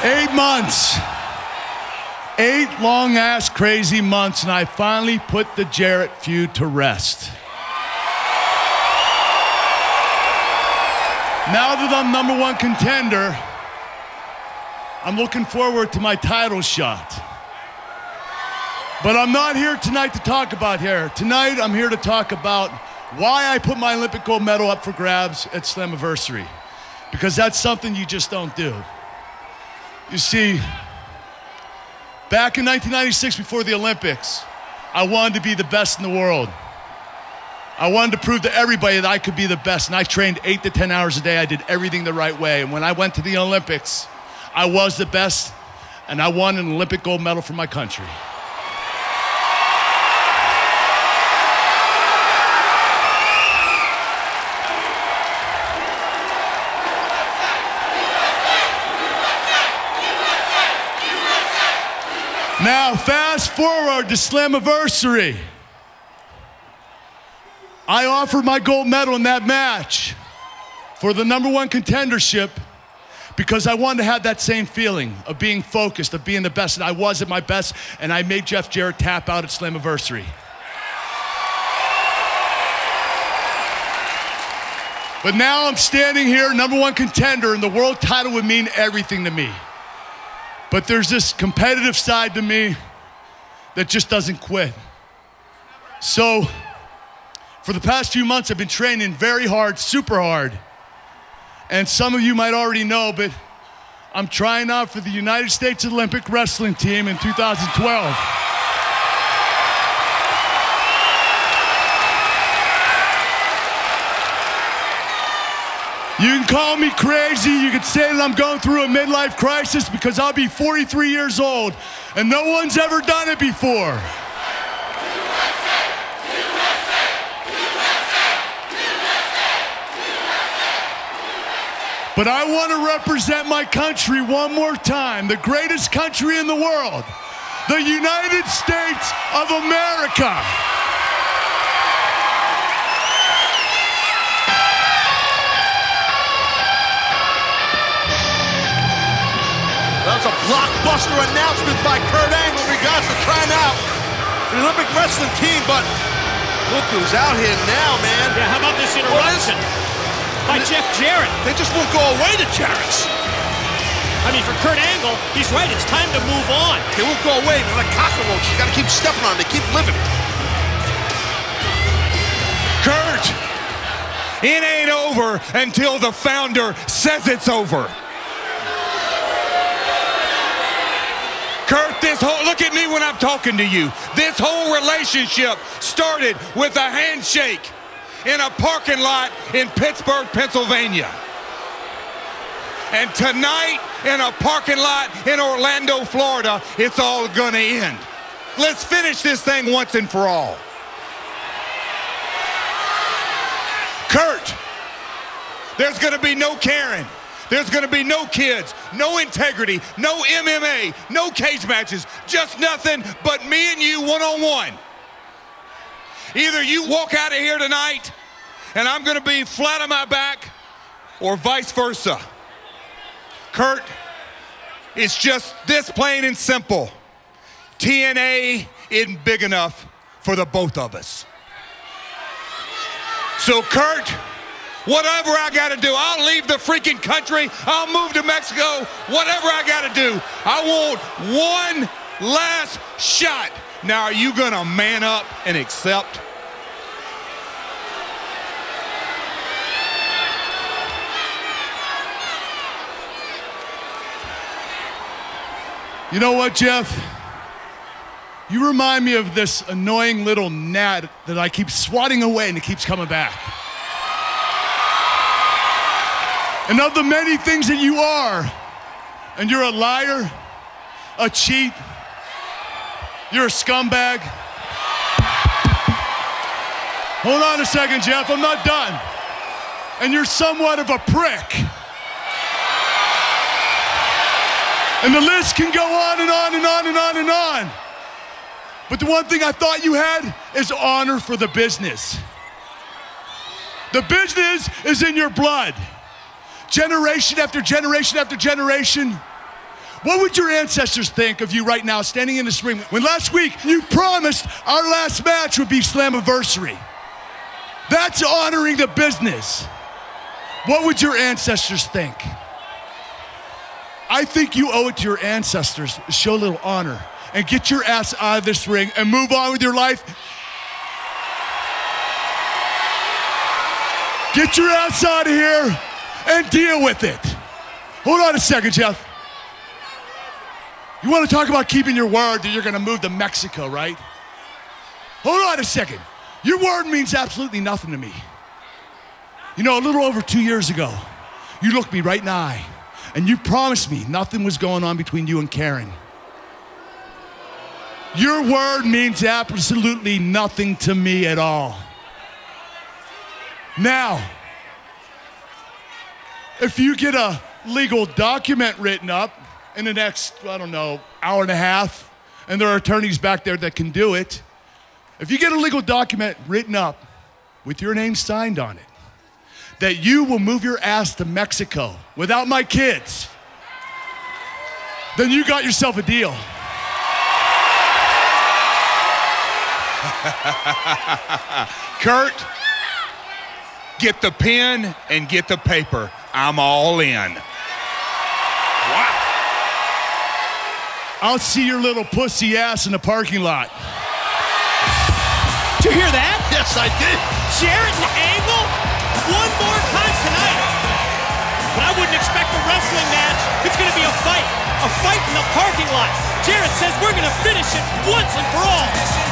8 months. 8 long-ass crazy months, and I finally put the Jarrett feud to rest. Now that I'm #1 contender, I'm looking forward to my title shot. But I'm not here tonight to talk about hair. Tonight, I'm here to talk about why I put my Olympic gold medal up for grabs at Slammiversary. Because that's something you just don't do. You see, back in 1996, before the Olympics, I wanted to be the best in the world. I wanted to prove to everybody that I could be the best, and I trained 8 to 10 hours a day. I did everything the right way, and when I went to the Olympics, I was the best, and I won an Olympic gold medal for my country. Now, fast forward to Slammiversary. I offered my gold medal in that match for the #1 contendership because I wanted to have that same feeling of being focused, of being the best, and I was at my best, and I made Jeff Jarrett tap out at Slammiversary. But now I'm standing here, #1 contender, and the world title would mean everything to me. But there's this competitive side to me that just doesn't quit. So, for the past few months, I've been training very hard, super hard. And some of you might already know, but I'm trying out for the United States Olympic Wrestling Team in 2012. You can call me crazy, you can say that I'm going through a midlife crisis because I'll be 43 years old and no one's ever done it before. But I want to represent my country one more time, the greatest country in the world, the United States of America. That was a blockbuster announcement by Kurt Angle in regards to trying out the Olympic wrestling team, but look who's out here now, man. Yeah, how about this interruption by Jeff Jarrett? They just won't go away, the Jarretts. I mean, for Kurt Angle, he's right, it's time to move on. They won't go away, they're like cockroaches. You gotta keep stepping on them, they keep living. Kurt, it ain't over until the founder says it's over. Kurt, look at me when I'm talking to you. This whole relationship started with a handshake in a parking lot in Pittsburgh, Pennsylvania. And tonight, in a parking lot in Orlando, Florida, it's all gonna end. Let's finish this thing once and for all. Kurt, there's gonna be no Karen. There's gonna be no kids, no integrity, no MMA, no cage matches, just nothing but me and you one-on-one. Either you walk out of here tonight and I'm gonna be flat on my back, or vice versa. Kurt, it's just this plain and simple. TNA isn't big enough for the both of us. So Kurt, whatever I gotta do, I'll leave the freaking country, I'll move to Mexico, whatever I gotta do. I want one last shot. Now, are you gonna man up and accept? You know what, Jeff? You remind me of this annoying little gnat that I keep swatting away and it keeps coming back. And of the many things that you are, and you're a liar, a cheat, you're a scumbag. Hold on a second, Jeff, I'm not done. And you're somewhat of a prick. And the list can go on and on and on and on and on. But the one thing I thought you had is honor for the business. The business is in your blood. Generation after generation after generation, What would your ancestors think of you right now standing in this ring when last week you promised our last match would be Slammiversary? That's honoring the business. What would your ancestors think? I think you owe it to your ancestors to show a little honor and get your ass out of this ring and move on with your life. Get your ass out of here and deal with it. Hold on a second, Jeff. You want to talk about keeping your word that you're going to move to Mexico, right? Hold on a second. Your word means absolutely nothing to me. You know, a little over 2 years ago, you looked me right in the eye and you promised me nothing was going on between you and Karen. Your word means absolutely nothing to me at all. Now, if you get a legal document written up in the next, I don't know, hour and a half, and there are attorneys back there that can do it, if you get a legal document written up with your name signed on it, that you will move your ass to Mexico without my kids, then you got yourself a deal. Kurt, get the pen and get the paper. I'm all in. Wow. I'll see your little pussy ass in the parking lot. Did you hear that? Yes, I did. Jarrett and Angle, one more time tonight. But I wouldn't expect a wrestling match. It's going to be a fight in the parking lot. Jarrett says we're going to finish it once and for all.